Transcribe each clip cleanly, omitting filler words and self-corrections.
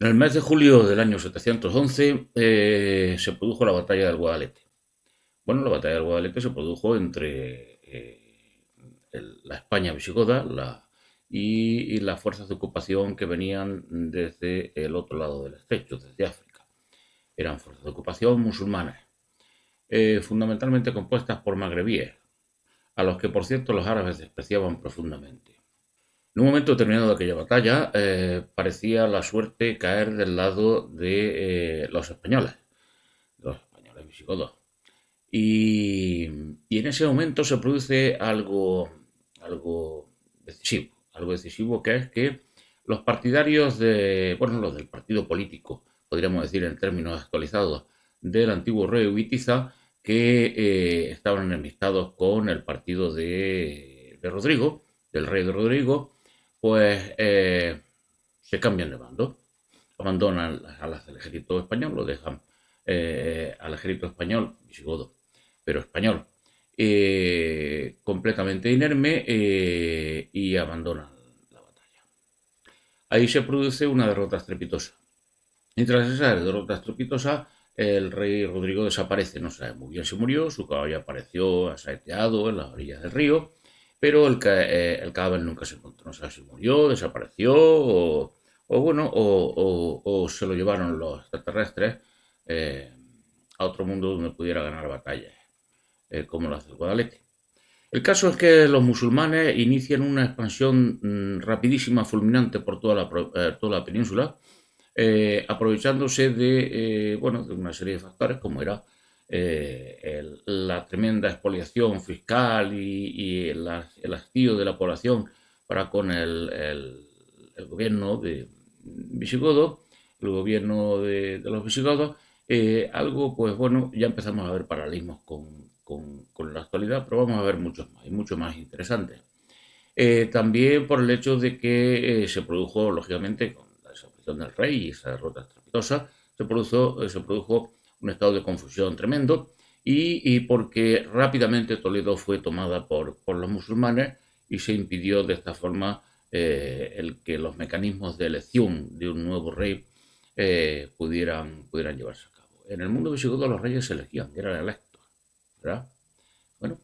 En el mes de julio del año 711 se produjo la batalla del Guadalete. Bueno, la batalla del Guadalete se produjo entre la España visigoda y las fuerzas de ocupación que venían desde el otro lado del estrecho, desde África. Eran fuerzas de ocupación musulmanas, fundamentalmente compuestas por magrebíes, a los que por cierto los árabes despreciaban profundamente. En un momento determinado de aquella batalla, parecía la suerte caer del lado de los españoles visigodos. Y en ese momento se produce algo decisivo, que es que los partidarios los del partido político, podríamos decir en términos actualizados, del antiguo rey Ubitiza, que estaban enemistados con el partido de Rodrigo, del rey de Rodrigo, pues se cambian de bando, abandonan al ejército español, lo dejan al ejército español, visigodo, pero español, completamente inerme, y abandonan la batalla. Ahí se produce una derrota estrepitosa. Y tras esa derrota estrepitosa, el rey Rodrigo desaparece. No se sabe muy bien si murió, su caballo apareció asaeteado en las orillas del río, pero el cadáver nunca se encontró. No se sabe si murió, desapareció o se lo llevaron los extraterrestres a otro mundo donde pudiera ganar batallas, como lo hace el Guadalete. El caso es que los musulmanes inician una expansión rapidísima, fulminante por toda la península, aprovechándose de una serie de factores, como era la tremenda expoliación fiscal y el hastío de la población para con el gobierno visigodo, el gobierno de los visigodos. Ya empezamos a ver paralelismos con la actualidad, pero vamos a ver muchos más, y mucho más interesantes. También por el hecho de que se produjo, lógicamente, con la desaparición del rey y esa derrota estrepitosa, se produjo un estado de confusión tremendo, y porque rápidamente Toledo fue tomada por los musulmanes y se impidió de esta forma el que los mecanismos de elección de un nuevo rey pudieran llevarse a cabo. En el mundo visigodo los reyes se elegían, eran electos, ¿verdad? Bueno,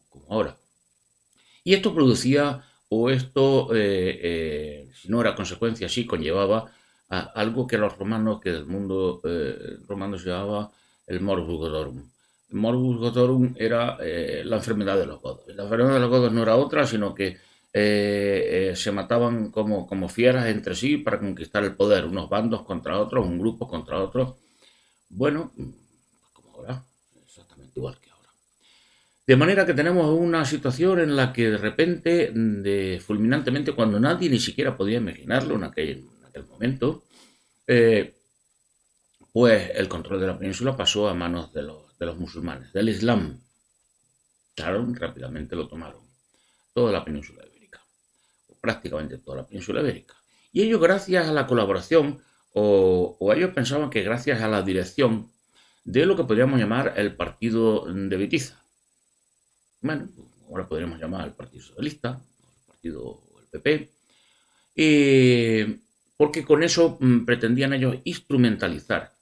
como ahora. Y esto producía, si no era consecuencia, sí conllevaba algo que los romanos, que del mundo romano se llamaba el morbus gotorum. El morbus gotorum era la enfermedad de los godos. La enfermedad de los godos no era otra, sino que se mataban como fieras entre sí para conquistar el poder, unos bandos contra otros, un grupo contra otros. Bueno, como ahora, exactamente igual que ahora. De manera que tenemos una situación en la que de repente, fulminantemente, cuando nadie ni siquiera podía imaginarlo en aquel momento, eh, pues el control de la península pasó a manos de los musulmanes, del Islam. Claro, rápidamente lo tomaron. Toda la península ibérica, o prácticamente toda la península ibérica. Y ello gracias a la colaboración, o ellos pensaban que gracias a la dirección de lo que podríamos llamar el partido de Bitiza. Bueno, ahora podríamos llamar al Partido Socialista, el PP, porque con eso pretendían ellos instrumentalizar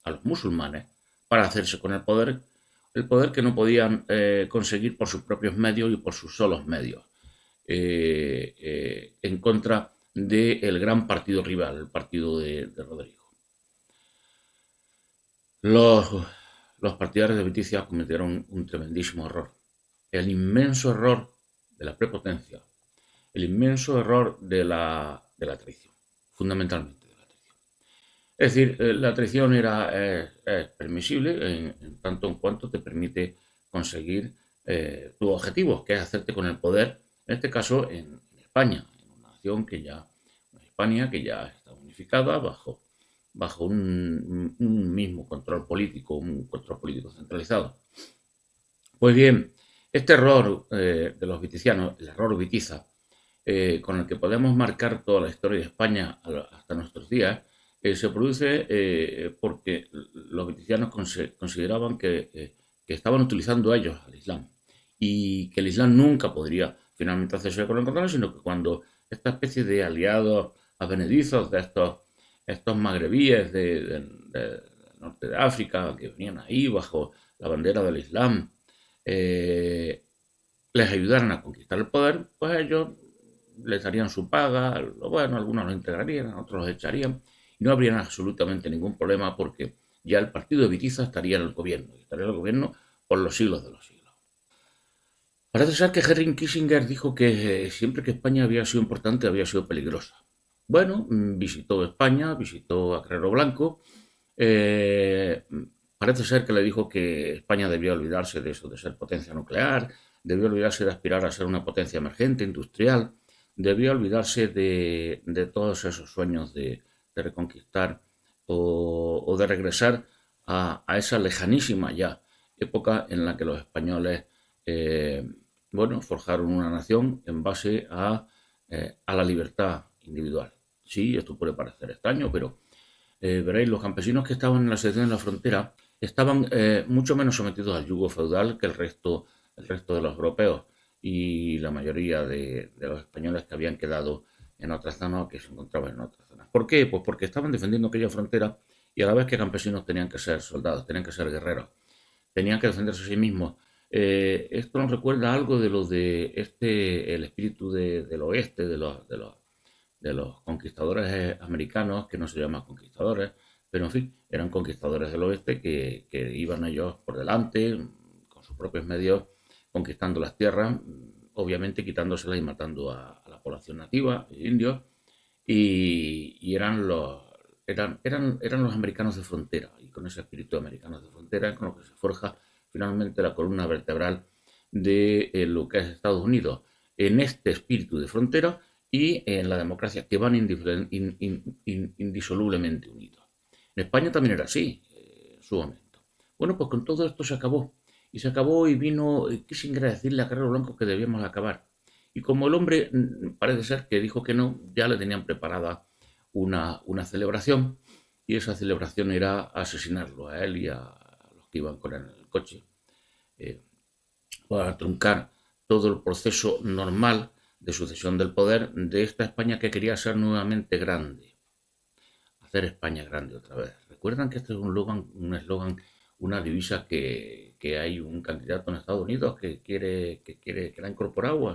a los musulmanes para hacerse con el poder que no podían conseguir por sus propios medios y por sus solos medios, en contra del gran partido rival, el partido de Rodrigo. Los, los partidarios de Viticia cometieron un tremendísimo error, el inmenso error de la prepotencia, el inmenso error de la traición, fundamentalmente de la traición. Es decir, la traición es permisible en tanto en cuanto te permite conseguir tus objetivos, que es hacerte con el poder, en este caso en España, en una nación una España que ya está unificada bajo un mismo control político, un control político centralizado. Pues bien, este error de los viticianos, el error Vitiza, con el que podemos marcar toda la historia de España hasta nuestros días, se produce porque los viticianos consideraban que estaban utilizando ellos al Islam, y que el Islam nunca podría finalmente hacerse con el control, sino que cuando esta especie de aliados advenedizos de estos estos magrebíes del norte de África, que venían ahí bajo la bandera del Islam, eh, les ayudaran a conquistar el poder, pues ellos les darían su paga, bueno, algunos los integrarían, otros los echarían, y no habría absolutamente ningún problema porque ya el partido de Berizza estaría en el gobierno, y estaría en el gobierno por los siglos de los siglos. Parece ser que Henry Kissinger dijo que siempre que España había sido importante había sido peligrosa. Bueno, visitó España, visitó a Carrero Blanco. eh, Parece ser que le dijo que España debía olvidarse de eso, de ser potencia nuclear, debía olvidarse de aspirar a ser una potencia emergente, industrial, debía olvidarse de todos esos sueños de reconquistar o de regresar a esa lejanísima ya época en la que los españoles eh, bueno, forjaron una nación en base a la libertad individual. Sí, esto puede parecer extraño, pero veréis, los campesinos que estaban en la sección de la frontera estaban mucho menos sometidos al yugo feudal que el resto de los europeos y la mayoría de los españoles que habían quedado en otras zonas o que se encontraban en otras zonas. ¿Por qué? Pues porque estaban defendiendo aquella frontera y a la vez que campesinos tenían que ser soldados, tenían que ser guerreros, tenían que defenderse a sí mismos. Esto nos recuerda algo de lo de el espíritu del oeste, de los conquistadores americanos, que no se llaman conquistadores, pero en fin, eran conquistadores del oeste que iban ellos por delante, con sus propios medios, conquistando las tierras, obviamente quitándoselas y matando a la población nativa, indios, y eran los americanos de frontera, y con ese espíritu de americanos de frontera es con lo que se forja finalmente la columna vertebral de lo que es Estados Unidos, en este espíritu de frontera y en la democracia, que van indisolublemente unidos. En España también era así, en su momento. Bueno, pues con todo esto se acabó. Y se acabó y vino Kissinger a decirle a Carrero Blanco que debíamos acabar. Y como el hombre parece ser que dijo que no, ya le tenían preparada una celebración. Y esa celebración era asesinarlo a él y a los que iban con él en el coche. Eh, para truncar todo el proceso normal de sucesión del poder de esta España que quería ser nuevamente grande, hacer España grande otra vez. ¿Recuerdan que este es un eslogan, una divisa que hay un candidato en Estados Unidos que la ha incorporado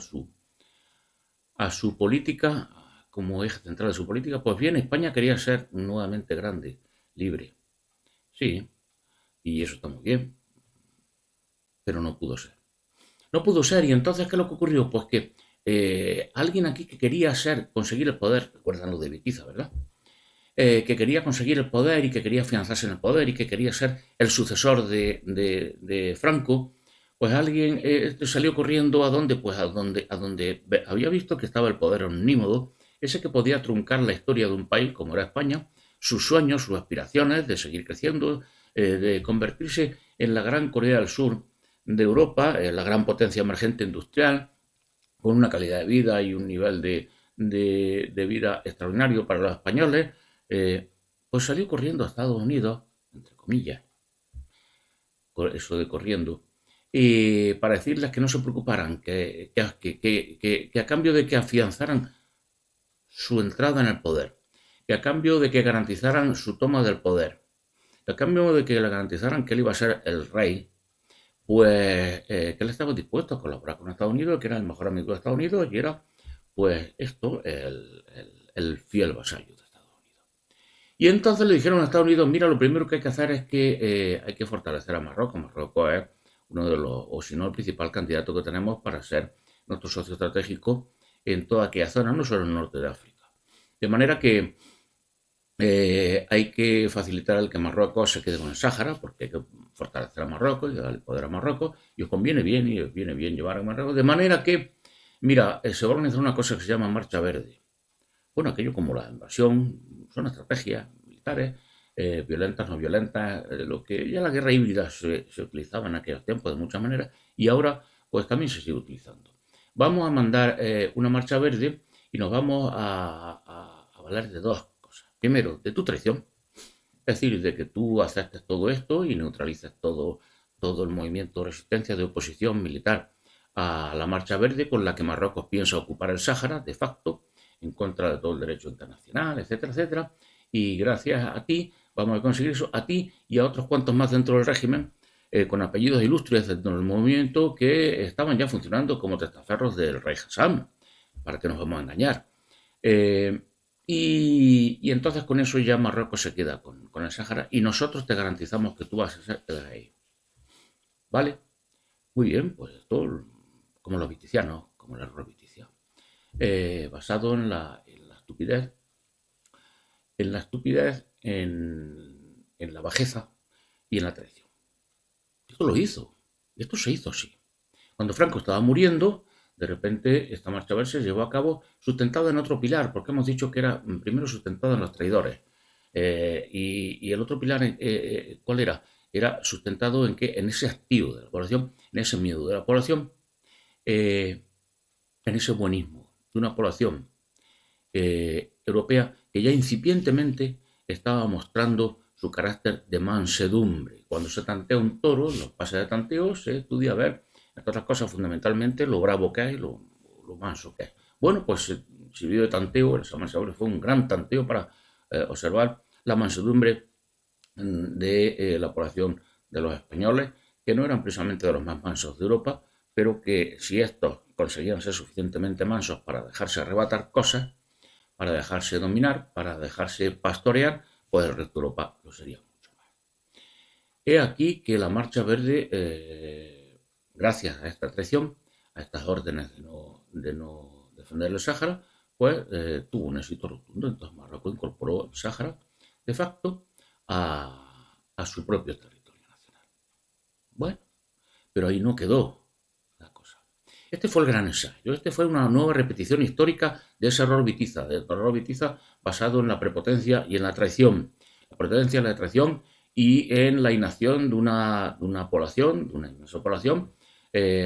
a su política como eje central de su política? Pues bien, España quería ser nuevamente grande, libre. Sí, y eso está muy bien, pero no pudo ser. No pudo ser, y entonces, ¿qué es lo que ocurrió? Pues que alguien aquí que quería conseguir el poder, recuerdan lo de Vitiza, ¿verdad? Que quería conseguir el poder y que quería afianzarse en el poder y que quería ser el sucesor de Franco, pues alguien salió corriendo a donde, pues a donde había visto que estaba el poder omnímodo, ese que podía truncar la historia de un país como era España, sus sueños, sus aspiraciones de seguir creciendo, de convertirse en la gran Corea del Sur de Europa, la gran potencia emergente industrial, con una calidad de vida y un nivel de vida extraordinario para los españoles, pues salió corriendo a Estados Unidos, entre comillas, eso de corriendo, para decirles que no se preocuparan, que a cambio de que afianzaran su entrada en el poder, que a cambio de que garantizaran su toma del poder, que a cambio de que le garantizaran que él iba a ser el rey, pues que él estaba dispuesto a colaborar con Estados Unidos, que era el mejor amigo de Estados Unidos, y era, pues, esto, el fiel vasallo de Estados Unidos. Y entonces le dijeron a Estados Unidos, mira, lo primero que hay que hacer es que hay que fortalecer a Marruecos. Marruecos es uno de los, o si no, el principal candidato que tenemos para ser nuestro socio estratégico en toda aquella zona, no solo en el norte de África. De manera que hay que facilitar el que Marruecos se quede con el Sáhara, porque hay que fortalecer a Marruecos y darle poder a Marruecos, y os conviene bien, y os viene bien llevar a Marruecos, de manera que, mira, se va a organizar una cosa que se llama Marcha Verde. Bueno, aquello como la invasión, son estrategias militares, violentas, no violentas, lo que ya la guerra híbrida se utilizaba en aquellos tiempos de muchas maneras, y ahora pues también se sigue utilizando. Vamos a mandar una marcha verde y nos vamos a valer de dos cosas. Primero, de tu traición, es decir, de que tú aceptes todo esto y neutralices todo el movimiento de resistencia, de oposición militar a la marcha verde con la que Marruecos piensa ocupar el Sáhara, de facto, en contra de todo el derecho internacional, etcétera, etcétera. y gracias a ti vamos a conseguir eso, a ti y a otros cuantos más dentro del régimen, con apellidos ilustres dentro del movimiento que estaban ya funcionando como testaferros del rey Hassan, para que nos vamos a engañar. Eh, y entonces con eso ya Marruecos se queda con el Sáhara y nosotros te garantizamos que tú vas a ser el rey. ¿Vale? Muy bien, pues esto como los viticianos, como el error viticio. Basado en la estupidez, en la bajeza y en la traición. Esto lo hizo, esto se hizo así. Cuando Franco estaba muriendo, de repente esta marcha a ver se llevó a cabo sustentada en otro pilar, porque hemos dicho que era primero sustentada en los traidores. Y el otro pilar, ¿cuál era? Era sustentado en que en ese activo de la población, en ese miedo de la población, en ese buenismo de una población europea que ya incipientemente estaba mostrando su carácter de mansedumbre. Cuando se tantea un toro, en los pases de tanteo, se estudia a ver, entre otras cosas, fundamentalmente, lo bravo que es y lo manso que es. Bueno, pues se sirvió de tanteo, esa mansedumbre fue un gran tanteo para observar la mansedumbre de la población de los españoles, que no eran precisamente de los más mansos de Europa, pero que si estos conseguían ser suficientemente mansos para dejarse arrebatar cosas, para dejarse dominar, para dejarse pastorear, pues el resto de Europa lo sería mucho más. He aquí que la Marcha Verde, gracias a esta traición, a estas órdenes de no defender el Sáhara, pues tuvo un éxito rotundo. Entonces Marruecos incorporó el Sáhara de facto a su propio territorio nacional. Bueno, pero ahí no quedó la cosa. Este fue el gran ensayo, este fue una nueva repetición histórica de ese error Vitiza, del error Vitiza basado en la prepotencia y en la traición. La prepotencia, la traición y en la inacción de una población, de una inmensa población,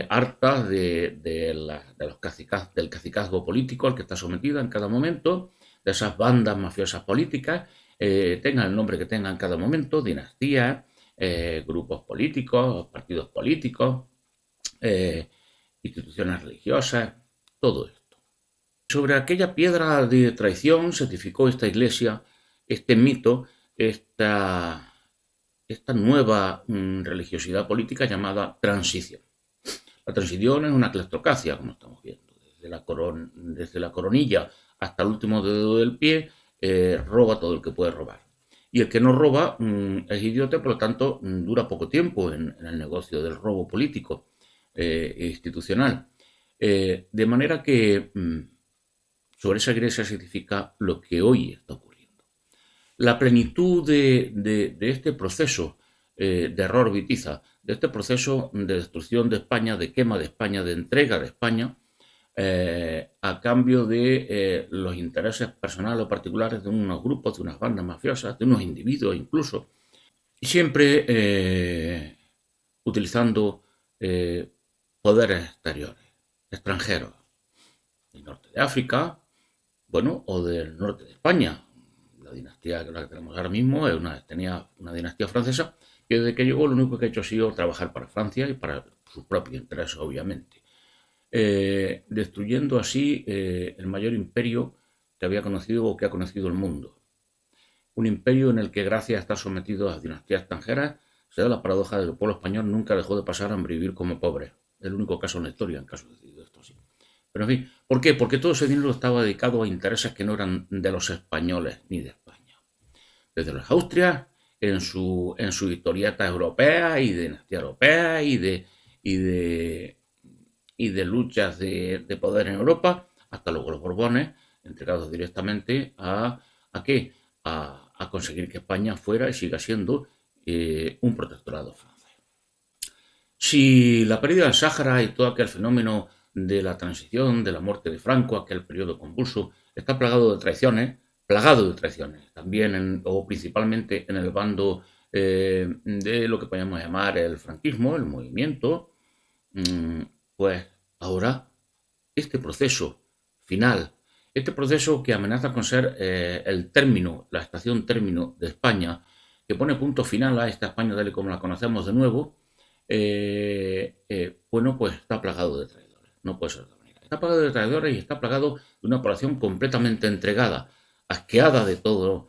harta del cacicazgo político al que está sometida en cada momento, de esas bandas mafiosas políticas, tengan el nombre que tengan en cada momento, dinastías, grupos políticos, partidos políticos, instituciones religiosas, todo esto. Sobre aquella piedra de traición se edificó esta iglesia, este mito, esta nueva religiosidad política llamada transición. La transición es una cleptocracia, como estamos viendo, desde la coronilla hasta el último dedo del pie, roba todo el que puede robar. Y el que no roba es idiota, por lo tanto dura poco tiempo en el negocio del robo político e institucional. De manera que sobre esa iglesia se edifica lo que hoy está ocurriendo. La plenitud de este proceso de error Vitiza, de este proceso de destrucción de España, de quema de España, de entrega de España, a cambio de los intereses personales o particulares de unos grupos, de unas bandas mafiosas, de unos individuos incluso, y siempre utilizando poderes exteriores, extranjeros, del norte de África, bueno, o del norte de España. La dinastía que tenemos ahora mismo tenía una dinastía francesa que desde que llegó lo único que ha hecho ha sido trabajar para Francia y para sus propios intereses, obviamente. Destruyendo así el mayor imperio que había conocido o que ha conocido el mundo. Un imperio en el que, gracias a estar sometido a dinastías extranjeras, se da la paradoja de que el pueblo español nunca dejó de pasar a vivir como pobre. El único caso en la historia, en caso de esto así. Pero en fin, ¿por qué? Porque todo ese dinero estaba dedicado a intereses que no eran de los españoles ni de España. Desde los Austrias, en su historieta europea y de dinastía europea y de luchas de poder en Europa, hasta luego los Borbones, entregados directamente ¿a qué? A conseguir que España fuera y siga siendo un protectorado francés. Si la pérdida del Sáhara y todo aquel fenómeno de la transición, de la muerte de Franco, aquel periodo convulso, está plagado de traiciones, también o principalmente en el bando de lo que podemos llamar el franquismo, el movimiento, pues ahora este proceso final, este proceso que amenaza con ser el término, la estación término de España, que pone punto final a esta España tal y como la conocemos de nuevo, bueno, pues está plagado de traidores. No puede ser de otra manera. Está plagado de traidores y está plagado de una población completamente entregada, asqueada de todo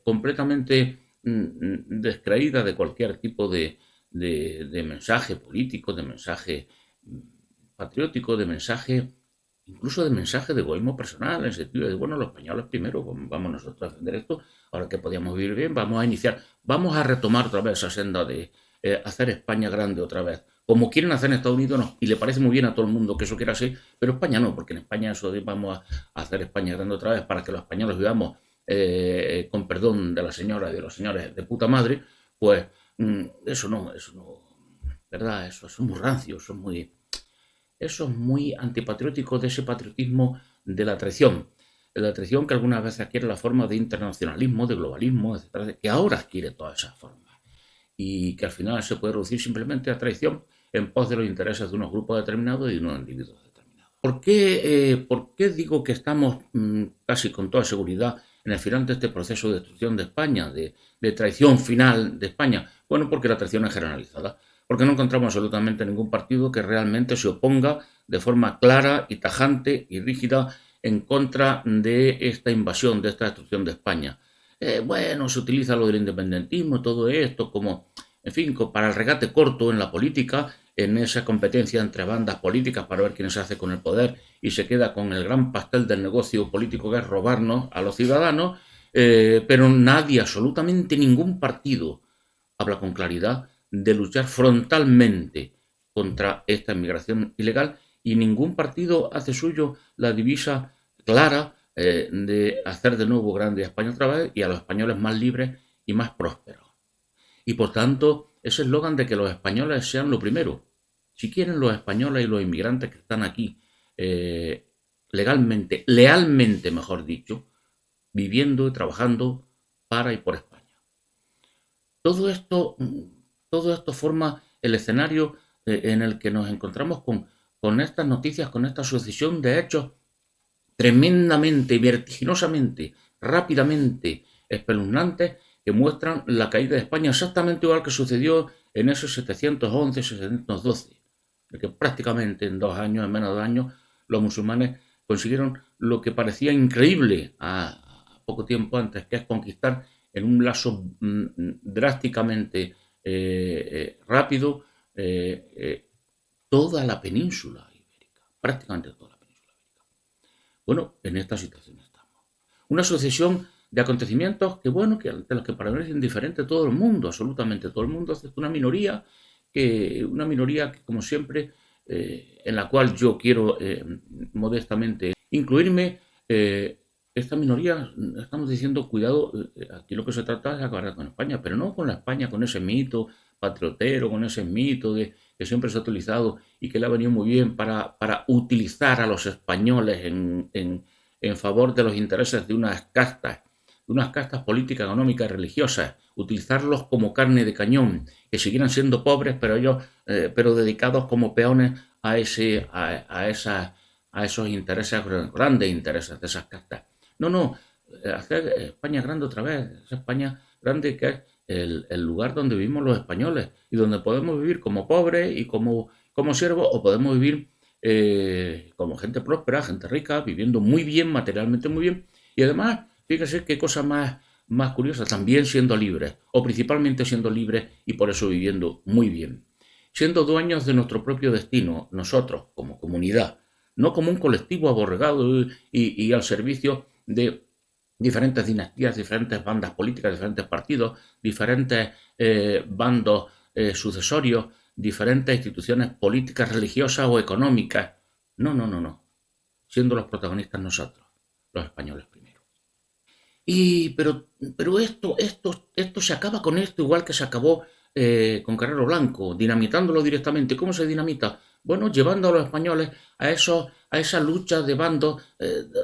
completamente descreída de cualquier tipo de mensaje político, de mensaje patriótico, de mensaje, incluso de mensaje de egoísmo personal, en el sentido de, bueno, los españoles primero, vamos nosotros a defender esto, ahora que podíamos vivir bien, vamos a retomar otra vez esa senda de hacer España grande otra vez, como quieren hacer en Estados Unidos, no, y le parece muy bien a todo el mundo que eso quiera así, pero España no, porque en España eso de vamos a hacer España grande otra vez para que los españoles vivamos, con perdón de la señora y de los señores de puta madre, pues eso no, ¿verdad? Eso es muy rancio, eso es muy antipatriótico de ese patriotismo de la traición que algunas veces adquiere la forma de internacionalismo, de globalismo, etcétera, que ahora adquiere todas esas formas y que al final se puede reducir simplemente a traición en pos de los intereses de unos grupos determinados y de unos individuos determinados. ¿Por qué digo que estamos casi con toda seguridad en el final de este proceso de destrucción de España, de traición final de España? Bueno, porque la traición es generalizada, porque no encontramos absolutamente ningún partido que realmente se oponga de forma clara y tajante y rígida en contra de esta invasión, de esta destrucción de España. Bueno, se utiliza lo del independentismo, todo esto como, en fin, para el regate corto en la política, en esa competencia entre bandas políticas para ver quién se hace con el poder y se queda con el gran pastel del negocio político que es robarnos a los ciudadanos, pero nadie, absolutamente ningún partido, habla con claridad de luchar frontalmente contra esta inmigración ilegal y ningún partido hace suyo la divisa clara de hacer de nuevo grande a España otra vez y a los españoles más libres y más prósperos. Y por tanto, ese eslogan de que los españoles sean lo primero. Si quieren los españoles y los inmigrantes que están aquí legalmente, lealmente mejor dicho, viviendo y trabajando para y por España. Todo esto, todo esto forma el escenario en el que nos encontramos con estas noticias, con esta sucesión de hechos tremendamente, vertiginosamente, rápidamente espeluznantes que muestran la caída de España exactamente igual que sucedió en esos 711, 712, de que prácticamente en 2 años, en menos de 2 años, los musulmanes consiguieron lo que parecía increíble a poco tiempo antes, que es conquistar en un lazo drásticamente rápido toda la península ibérica, prácticamente toda la península ibérica. Bueno, en esta situación estamos. Una sucesión de acontecimientos que, bueno, de los que parecen indiferente todo el mundo, absolutamente todo el mundo, excepto una minoría que, como siempre, en la cual yo quiero modestamente incluirme, esta minoría, estamos diciendo, cuidado, aquí lo que se trata es de acabar con España, pero no con la España, con ese mito patriotero, con ese mito que siempre se ha utilizado y que le ha venido muy bien para utilizar a los españoles en favor de los intereses de unas castas políticas, económicas y religiosas, utilizarlos como carne de cañón, que siguieran siendo pobres, pero ellos, pero dedicados como peones a esos intereses, grandes intereses de esas castas. No, hacer España grande otra vez, esa España grande que es el lugar donde vivimos los españoles y donde podemos vivir como pobres y como siervos, o podemos vivir como gente próspera, gente rica, viviendo muy bien, materialmente muy bien, y además, fíjese qué cosa más curiosa, también siendo libres, o principalmente siendo libres y por eso viviendo muy bien, siendo dueños de nuestro propio destino, nosotros como comunidad, no como un colectivo aborregado y al servicio de diferentes dinastías, diferentes bandas políticas, diferentes partidos, diferentes bandos sucesorios, diferentes instituciones políticas, religiosas o económicas. No. Siendo los protagonistas nosotros, los españoles primero. Pero esto se acaba con esto, igual que se acabó con Carrero Blanco, dinamitándolo directamente. ¿Cómo se dinamita? Bueno, llevando a los españoles a esa lucha de bandos,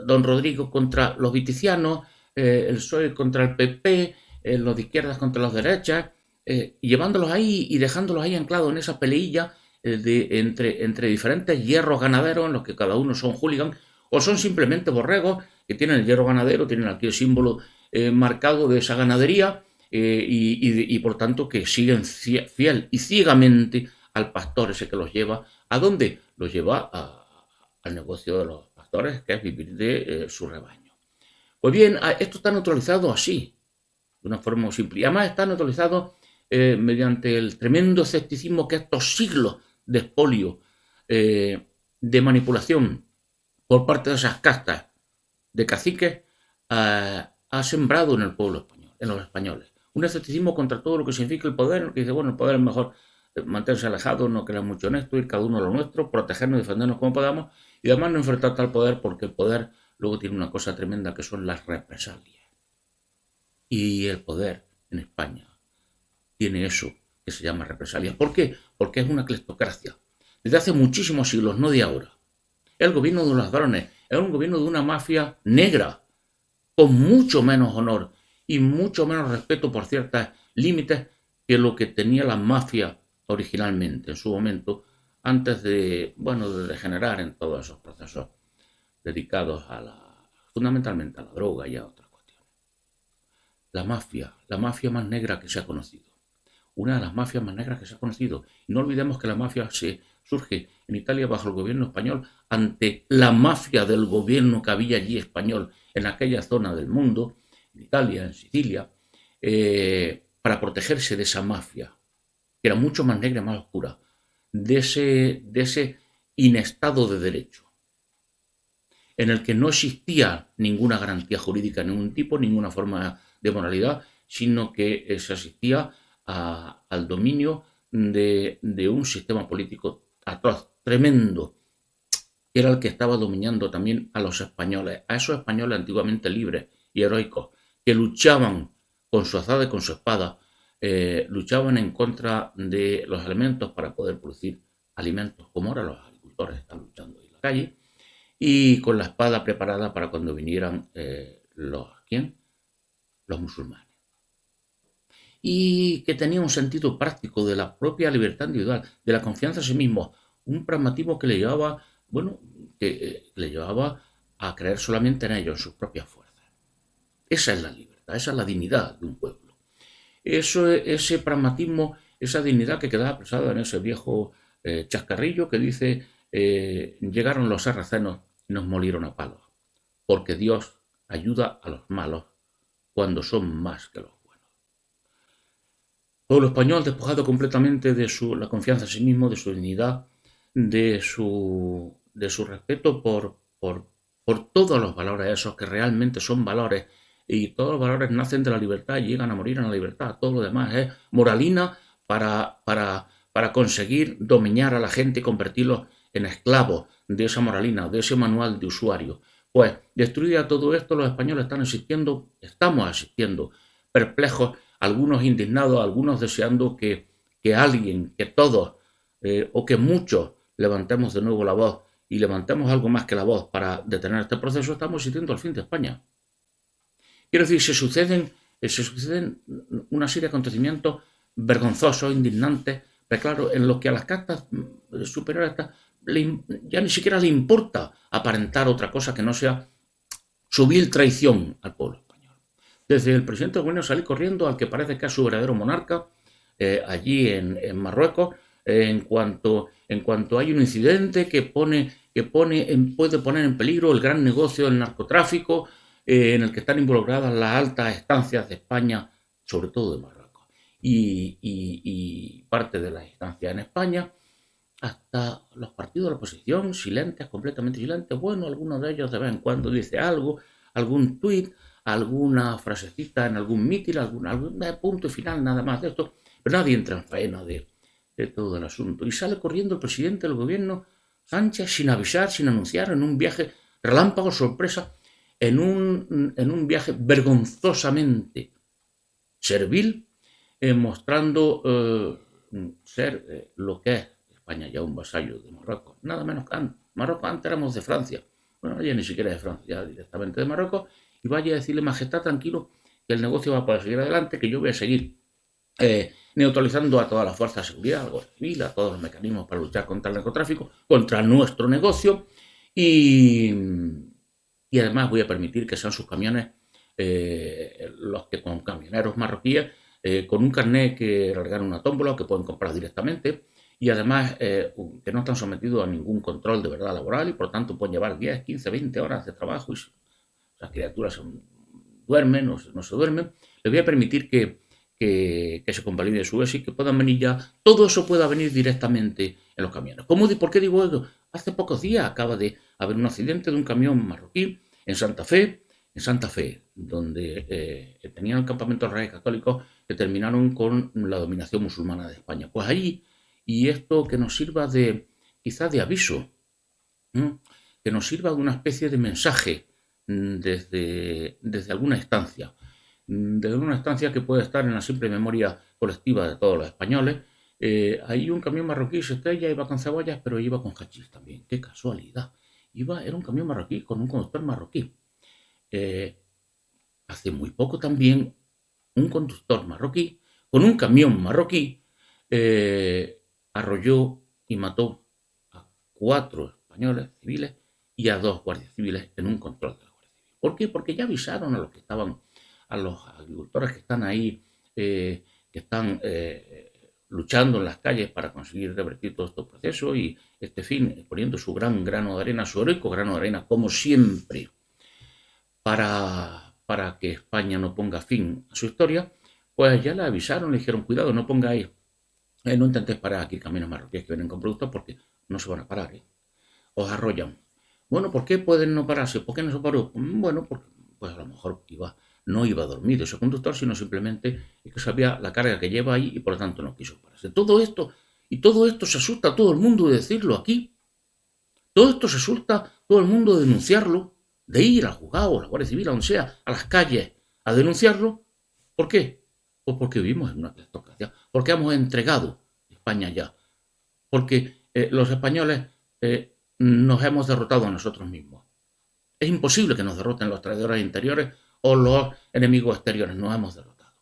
don Rodrigo contra los viticianos, el PSOE contra el PP, los de izquierdas contra los derechas, y llevándolos ahí y dejándolos ahí anclados en esa peleilla entre diferentes hierros ganaderos en los que cada uno son hooligans o son simplemente borregos que tienen el hierro ganadero, tienen aquí el símbolo marcado de esa ganadería y por tanto que siguen fiel y ciegamente al pastor ese que los lleva. ¿A dónde? Los lleva al negocio de los pastores, que es vivir de su rebaño. Pues bien, esto está neutralizado así, de una forma muy simple. Y además está neutralizado mediante el tremendo escepticismo que estos siglos de expolio, de manipulación por parte de esas castas de caciques, ha sembrado en el pueblo español, en los españoles. Un escepticismo contra todo lo que significa el poder, que dice, bueno, el poder es mejor mantenerse alejado, no creer mucho en esto, ir cada uno a lo nuestro, protegernos y defendernos como podamos, y además no enfrentarte al poder, porque el poder luego tiene una cosa tremenda que son las represalias. Y el poder en España tiene eso que se llama represalias. ¿Por qué? Porque es una cleptocracia. Desde hace muchísimos siglos, no de ahora. Es el gobierno de los ladrones, es un gobierno de una mafia negra, con mucho menos honor y mucho menos respeto por ciertos límites que lo que tenía la mafia originalmente en su momento, antes de, bueno, de degenerar en todos esos procesos dedicados fundamentalmente a la droga y a otras cuestiones. La mafia más negra que se ha conocido. Una de las mafias más negras que se ha conocido. Y no olvidemos que la mafia surge en Italia bajo el gobierno español ante la mafia del gobierno que había allí español en aquella zona del mundo, en Italia, en Sicilia, para protegerse de esa mafia, que era mucho más negra y más oscura, de ese inestado de derecho, en el que no existía ninguna garantía jurídica de ningún tipo, ninguna forma de moralidad, sino que se asistía al dominio de un sistema político atroz, tremendo, que era el que estaba dominando también a los españoles, a esos españoles antiguamente libres y heroicos, que luchaban con su azada y con su espada, luchaban en contra de los elementos para poder producir alimentos, como ahora los agricultores están luchando en la calle, y con la espada preparada para cuando vinieran ¿quién? Los musulmanes. Y que tenía un sentido práctico de la propia libertad individual, de la confianza en sí mismo, un pragmatismo que le llevaba, bueno, que le llevaba a creer solamente en ellos, en sus propias fuerzas. Esa es la libertad, esa es la dignidad de un pueblo. Ese pragmatismo, esa dignidad que quedaba expresada en ese viejo chascarrillo que dice, llegaron los sarracenos y nos molieron a palos, porque Dios ayuda a los malos cuando son más que los buenos. Pueblo español despojado completamente de la confianza en sí mismo, de su dignidad, de su respeto por todos los valores esos que realmente son valores, y todos los valores nacen de la libertad y llegan a morir en la libertad. Todo lo demás es moralina para conseguir dominar a la gente y convertirlos en esclavos de esa moralina, de ese manual de usuario. Pues, destruida todo esto, los españoles estamos asistiendo, perplejos, algunos indignados, algunos deseando que alguien, que todos, o que muchos levantemos de nuevo la voz y levantemos algo más que la voz para detener este proceso. Estamos asistiendo al fin de España. Quiero decir, se suceden una serie de acontecimientos vergonzosos, indignantes, pero claro, en los que a las castas superiores ya ni siquiera le importa aparentar otra cosa que no sea su vil traición al pueblo español. Desde el presidente del gobierno salir corriendo al que parece que es su verdadero monarca, allí en Marruecos, en cuanto hay un incidente que puede poner en peligro el gran negocio del narcotráfico, en el que están involucradas las altas estancias de España, sobre todo de Marruecos, y parte de las instancias en España, hasta los partidos de la oposición, silentes, completamente silentes. Bueno, algunos de ellos de vez en cuando dice algo, algún tuit, alguna frasecita en algún mitin, algún punto final, nada más de esto, pero nadie entra en faena de todo el asunto. Y sale corriendo el presidente del gobierno, Sánchez, sin avisar, sin anunciar, en un viaje relámpago, sorpresa, en un viaje vergonzosamente servil, mostrando ser lo que es España, ya un vasallo de Marruecos, nada menos que antes. Marruecos antes éramos de Francia, bueno, ya ni siquiera de Francia, ya directamente de Marruecos, y vaya a decirle, majestad, tranquilo, que el negocio va a poder seguir adelante, que yo voy a seguir neutralizando a todas las fuerzas de seguridad, al Guardia Civil, a todos los mecanismos para luchar contra el narcotráfico, contra nuestro negocio, y además voy a permitir que sean sus camiones los que con camioneros marroquíes, con un carnet que largaron una tómbola, que pueden comprar directamente, y además que no están sometidos a ningún control de verdad laboral y por tanto pueden llevar 10, 15, 20 horas de trabajo. Y esas criaturas son duermen o no se duermen, les voy a permitir que se convalide su ESI, que puedan venir ya, todo eso pueda venir directamente en los camiones. ¿Por qué digo eso? Hace pocos días acaba de haber un accidente de un camión marroquí en Santa Fe, donde tenían el campamento de Reyes Católicos que terminaron con la dominación musulmana de España. Pues allí, y esto que nos sirva de, quizás de aviso, ¿no? Que nos sirva de una especie de mensaje desde alguna estancia, desde una estancia que puede estar en la simple memoria colectiva de todos los españoles. Ahí un camión marroquí se estrella, iba con cebollas, pero iba con hachís también. ¡Qué casualidad! Era un camión marroquí con un conductor marroquí. Hace muy poco también un conductor marroquí con un camión marroquí arrolló y mató a 4 españoles civiles y a 2 guardias civiles en un control de la Guardia Civil. ¿Por qué? Porque ya avisaron a los que estaban, a los agricultores que están ahí, que están luchando en las calles para conseguir revertir todo este proceso y este fin, poniendo su gran grano de arena, su heroico grano de arena, como siempre, para que España no ponga fin a su historia, pues ya le avisaron, le dijeron, cuidado, no pongáis, no intentéis parar aquí caminos marroquíes que vienen con productos porque no se van a parar, os arrollan. Bueno, ¿por qué pueden no pararse? ¿Por qué no se paró? Bueno, porque pues a lo mejor no iba dormido ese conductor, sino simplemente que sabía la carga que lleva ahí y por lo tanto no quiso pararse. Todo esto se asusta a todo el mundo de decirlo aquí. Todo esto se asusta todo el mundo de denunciarlo, de ir al juzgado, a la Guardia Civil, a donde sea, a las calles, a denunciarlo. ¿Por qué? Pues porque vivimos en una cleptocracia, porque hemos entregado España ya, porque los españoles nos hemos derrotado a nosotros mismos. Es imposible que nos derroten los traidores interiores o los enemigos exteriores, nos hemos derrotado.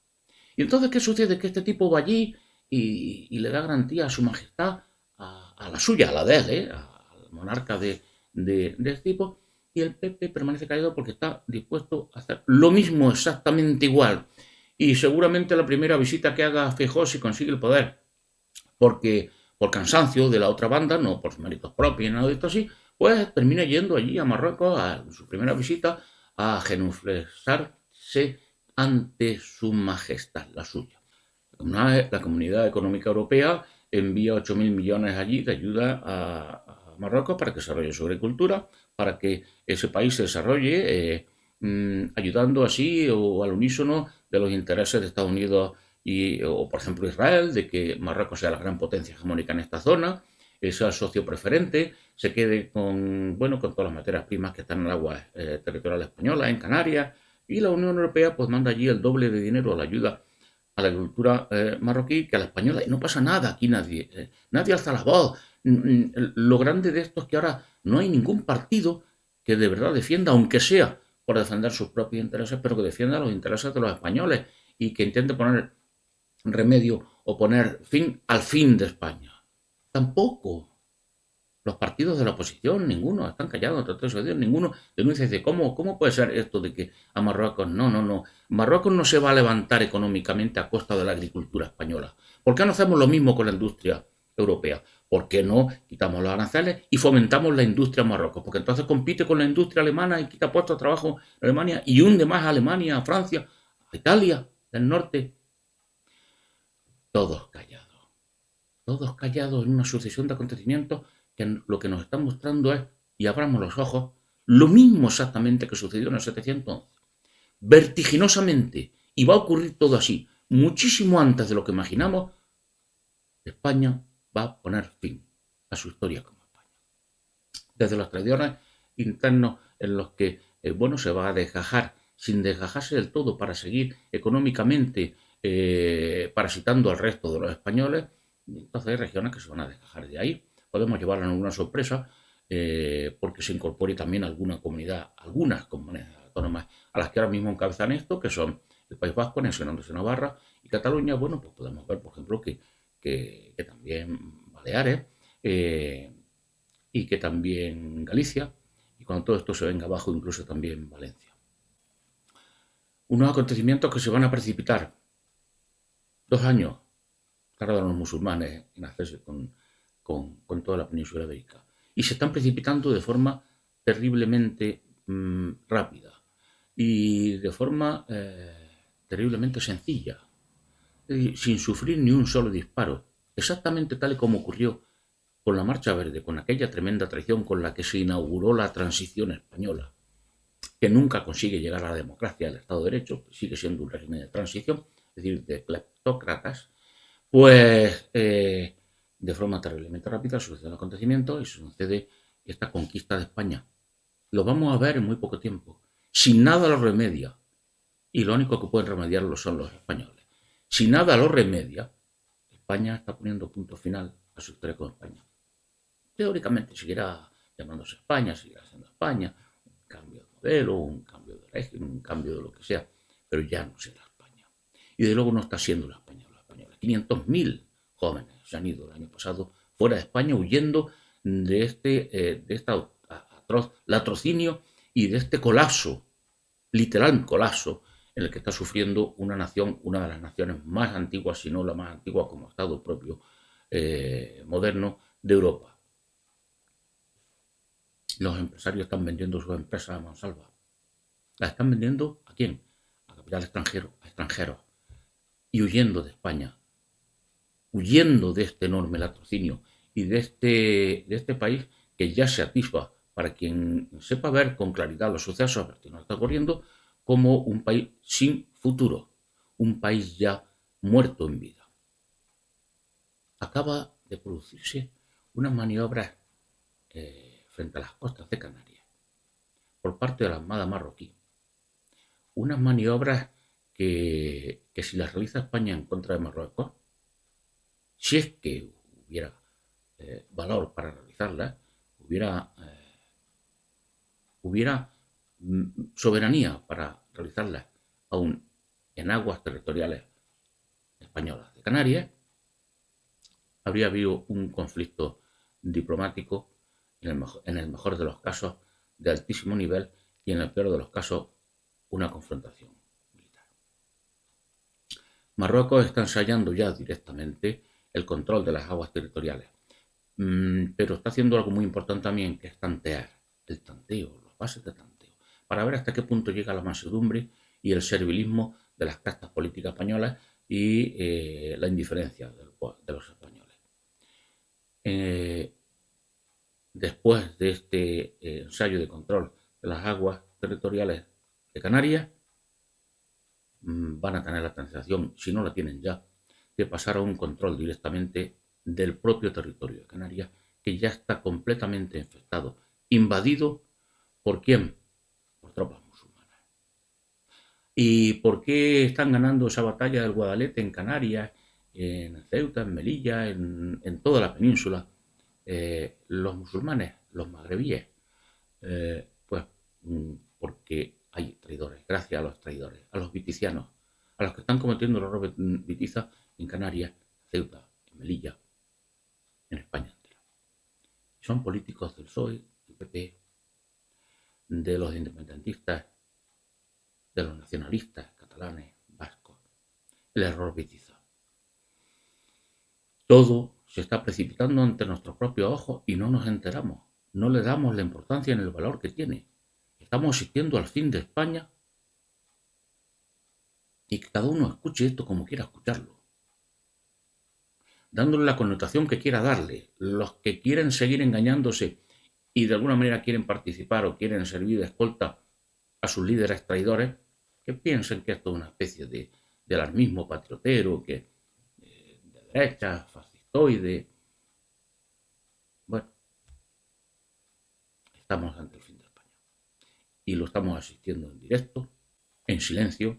Y entonces, ¿qué sucede? Que este tipo va allí y le da garantía a su majestad, a la suya, a la de él, al monarca de este tipo, y el PP permanece callado porque está dispuesto a hacer lo mismo exactamente igual. Y seguramente la primera visita que haga Feijóo, si consigue el poder, porque por cansancio de la otra banda, no por méritos propios, nada de esto así, pues termina yendo allí a Marruecos a su primera visita a genuflexarse ante su majestad, la suya. La Comunidad Económica Europea envía 8.000 millones allí de ayuda a Marruecos para que desarrolle su agricultura, para que ese país se desarrolle, ayudando así o al unísono de los intereses de Estados Unidos o, por ejemplo, Israel, de que Marruecos sea la gran potencia hegemónica en esta zona, sea socio preferente, se quede con todas las materias primas que están en el agua territorial española, en Canarias, y la Unión Europea pues manda allí el doble de dinero a la ayuda a la agricultura marroquí que a la española, y no pasa nada aquí, nadie alza la voz. Lo grande de esto es que ahora no hay ningún partido que de verdad defienda, aunque sea por defender sus propios intereses, pero que defienda los intereses de los españoles y que intente poner remedio o poner fin al fin de España. Tampoco. Los partidos de la oposición, ninguno, están callados, ninguno denuncia y dice, ¿cómo puede ser esto de que a Marruecos? No. Marruecos no se va a levantar económicamente a costa de la agricultura española. ¿Por qué no hacemos lo mismo con la industria europea? ¿Por qué no quitamos los aranceles y fomentamos la industria en Marruecos? Porque entonces compite con la industria alemana y quita puestos de trabajo en Alemania y hunde más a Alemania, a Francia, a Italia del norte. Todos callados en una sucesión de acontecimientos que lo que nos están mostrando es, y abramos los ojos, lo mismo exactamente que sucedió en el 711. Vertiginosamente, y va a ocurrir todo así, muchísimo antes de lo que imaginamos, España va a poner fin a su historia como España. Desde los traidores internos en los que, se va a desgajar, sin desgajarse del todo para seguir económicamente parasitando al resto de los españoles. Entonces hay regiones que se van a desgajar de ahí. Podemos llevar a alguna sorpresa porque se incorpore también algunas comunidades autónomas a las que ahora mismo encabezan esto, que son el País Vasco, anexionándose Navarra y Cataluña. Bueno, pues podemos ver, por ejemplo, que también Baleares y que también Galicia, y cuando todo esto se venga abajo, incluso también Valencia. Unos acontecimientos que se van a precipitar 2 años tardaron los musulmanes en hacerse con toda la península ibérica. Y se están precipitando de forma terriblemente rápida. y de forma terriblemente sencilla, sin sufrir ni un solo disparo, exactamente tal y como ocurrió con la Marcha Verde, con aquella tremenda traición con la que se inauguró la transición española, que nunca consigue llegar a la democracia, al Estado de Derecho, sigue siendo un régimen de transición, es decir, de cleptócratas, pues de forma terriblemente rápida sucede el acontecimiento y sucede esta conquista de España. Lo vamos a ver en muy poco tiempo. Sin nada lo remedia. Y lo único que pueden remediarlo son los españoles. Si nada lo remedia, España está poniendo punto final a su historia con España. Teóricamente seguirá llamándose España, seguirá siendo España, un cambio de modelo, un cambio de régimen, un cambio de lo que sea, pero ya no será España. Y de luego no está siendo la española. 500.000 jóvenes se han ido el año pasado fuera de España huyendo de esta atroz latrocinio y de este colapso, literal colapso, en el que está sufriendo una nación, una de las naciones más antiguas, si no la más antigua como Estado propio moderno de Europa. Los empresarios están vendiendo sus empresas a mansalva. ¿Las están vendiendo a quién? A capital extranjero, a extranjeros. Y huyendo de España, huyendo de este enorme latrocinio y de este país que ya se atisba, para quien sepa ver con claridad los sucesos que nos está ocurriendo, como un país sin futuro, un país ya muerto en vida. Acaba de producirse unas maniobras frente a las costas de Canarias por parte de la Armada marroquí. Unas maniobras que si las realiza España en contra de Marruecos, si es que hubiera valor para realizarlas, hubiera soberanía para realizarlas aún en aguas territoriales españolas de Canarias, habría habido un conflicto diplomático, en el mejor de los casos, de altísimo nivel, y en el peor de los casos, una confrontación militar. Marruecos está ensayando ya directamente el control de las aguas territoriales, pero está haciendo algo muy importante también, que es tantear, el tanteo, las bases de tanteo, para ver hasta qué punto llega la mansedumbre y el servilismo de las castas políticas españolas y la indiferencia de los españoles. Después de este ensayo de control de las aguas territoriales de Canarias, van a tener la sensación, si no la tienen ya, de pasar a un control directamente del propio territorio de Canarias, que ya está completamente infectado, invadido. ¿Por quién? Por tropas musulmanas. ¿Y por qué están ganando esa batalla del Guadalete en Canarias, en Ceuta, en Melilla, en toda la península? Los musulmanes, los magrebíes, pues porque hay traidores, gracias a los traidores, a los viticianos, a los que están cometiendo el horror vitiza en Canarias, Ceuta, en Melilla, en España entera. Son políticos del PSOE, del PP, de los independentistas, de los nacionalistas catalanes, vascos. El error vitiza. Todo se está precipitando ante nuestros propios ojos y no nos enteramos. No le damos la importancia ni el valor que tiene. Estamos asistiendo al fin de España y que cada uno escuche esto como quiera escucharlo, dándole la connotación que quiera darle. Los que quieren seguir engañándose y de alguna manera quieren participar o quieren servir de escolta a sus líderes traidores, que piensen que esto es una especie de alarmismo patriotero, que de derecha, fascistoide. Bueno, estamos ante el fin de España y lo estamos asistiendo en directo, en silencio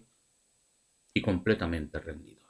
y completamente rendidos.